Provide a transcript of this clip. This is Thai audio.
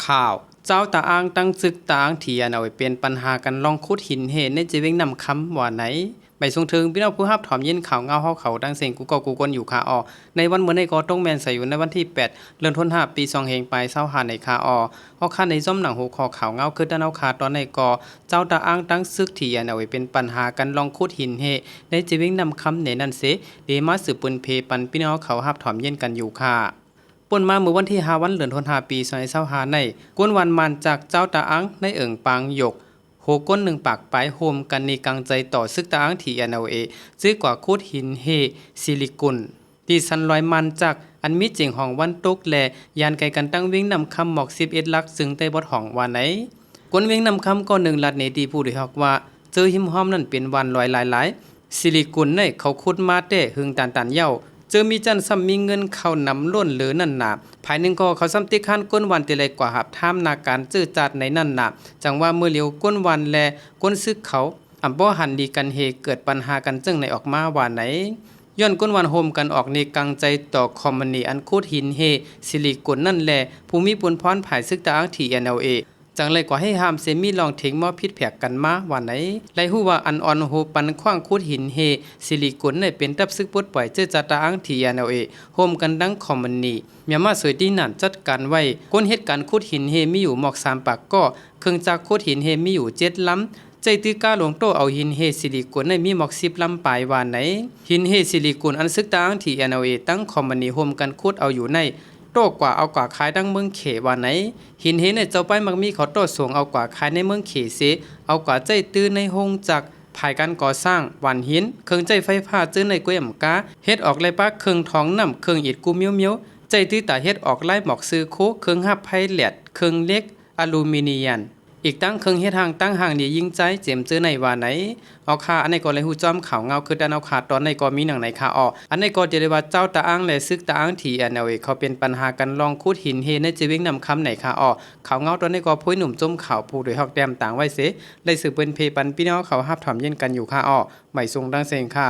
ข่าวเจ้าตาอ้างตั้งซึกตาอ้างเถียนเอาไว้เป็นปัญหากันลองคุดหินเหในจีเวงนำคำว่าไหนใบทรงถึงพี่น้องผู้รับถอมยินข่าวเงาเฮาเขาดังเสียงกูก็กูกนอยู่คาออในวันเมื่อในก็ต้องแมนใส่อยู่ในวันที่8เดือนธันวาคมปี2เฮงไป25ในคาอเอาคาในซ้อมหนังหูคอข่าวเงาคือด้านเอาคาตอนในกอเจ้าตาอ้างตั้งซึกเถียนเอาไว้เป็นปัญหากันลองคุดหินเหในจีเวงนำคำในนั้นเสเดมาสืบปืนเพปันพี่น้องเขารับถอมยินกันอยู่ค่ะป่นมาเมื่อวันที่5วันเดือนธันวาคมปี2025ในกวนวันมันจากเจ้าตาอังในเอิงปางหยกโหก้น1ปากปลายโฮมกันในกังใจต่อซึกตาอังที่ NLA ซื้อกว่าคูดหินเฮซิลิกุนที่สันลอยมันจากอันมีเจิงของวันตกแลยานไกกันตั้งวิ่งนำคำหมอก11ลักซึ่งใต้บทของว่าไหนกวนวิ่งนำคำก็1ลัดในดีผู้ได้ฮอกว่าเจอหิมห้อมนั่นเป็นวันลอยหลายๆซิลิกุนในเขาขุดมาแต่หึงตันเย้าเจอมีจันซ้ำมีเงินเข้านำล้นเหลือนั่นน่ะภายหนึ่งก็เขาซ้ำติคันก้นวันติเลยกว่าหับท่ามนาการจื้อจัดในนั่นน่ะจังว่าเมื่อเลียวก้นวันแลก้นซึกเขาอำบ่หันดีกันเฮเกิดปัญหากันจึงในออกมาว่าไหนย้อนก้นวันโฮมกันออกในกังใจต่อคอมมานีอันคูดหินเฮซิลิกุนนั่นแลภูมิปุนพรภายซึกตาอังที่ NLAจังเลยกว่าให้หามเซมีลองถิงมอพิษแผกกันมาว่าไหนไลฮู้ว่าอันออนโฮปันขว้างคูดหินเฮซิลิกุนในเป็นตับซึกปดปล่อยเจอจัตาอังที NLA โฮมกันดังคอมมานีเมียมาสวยดีนั่นจัดการไว้ก้นเหตุการณ์คูดหินเฮมีอยู่หมอก3ปากก็เครื่องจักรคูดหินเฮมีอยู่7ลำใจตื้อกาหลวงโตเอาหินเฮซิลิกุนในมีหมอก10ลำปลายว่าไหนหินเฮซิลิกุนอันซึกตาอังที NLA ตั้งคอมมานีโฮมกันคูดเอาอยู่ในโตกว่าเอากว่าขายดังเมืองเขว่าไหนหินเฮในเจ้าไปมักมีเขาโตสูงเอากว่าขายในเมืองเขเสเอากว่าใจตื้อในห้องจักภายการก่อสร้างวันหินเครื่องใจไฟฟ้าจื้อในกวยมกาเฮ็ดออกไรปะเครื่องทองน้ำเครื่องอิฐกูเมียวใจตื้อตาเฮ็ดออกไล่หมอกซื้อโคเครื่องหับไพแลดเครื่องเล็กอลูมิเนียมอีกตั้งเครื่องเฮ็ดทางตั้งห่างนี่ยิงใจเจ็มจื้อในว่าไหนเอาค่าอันในก็เลยฮู้จอมข่าวเงาคือดันเอาขาตอนในก็มีหนังในค่าอออันในก็จะได้ว่าเจ้าตาอ้างและซึกตาอ้างที่ NLA เขาเป็นปัญหากันลองคูดหินเฮในจีวิงนำคำในค่าออข่าวเงาตอนในก็พุ้ยหนุ่มจมข่าวผู้โดยฮอกแดมต่างไว้เสได้สืบเปิ้นเพปันพี่น้องเขาฮับถอมเย็นกันอยู่ค่าออไม่ทรงดังเซงค่ะ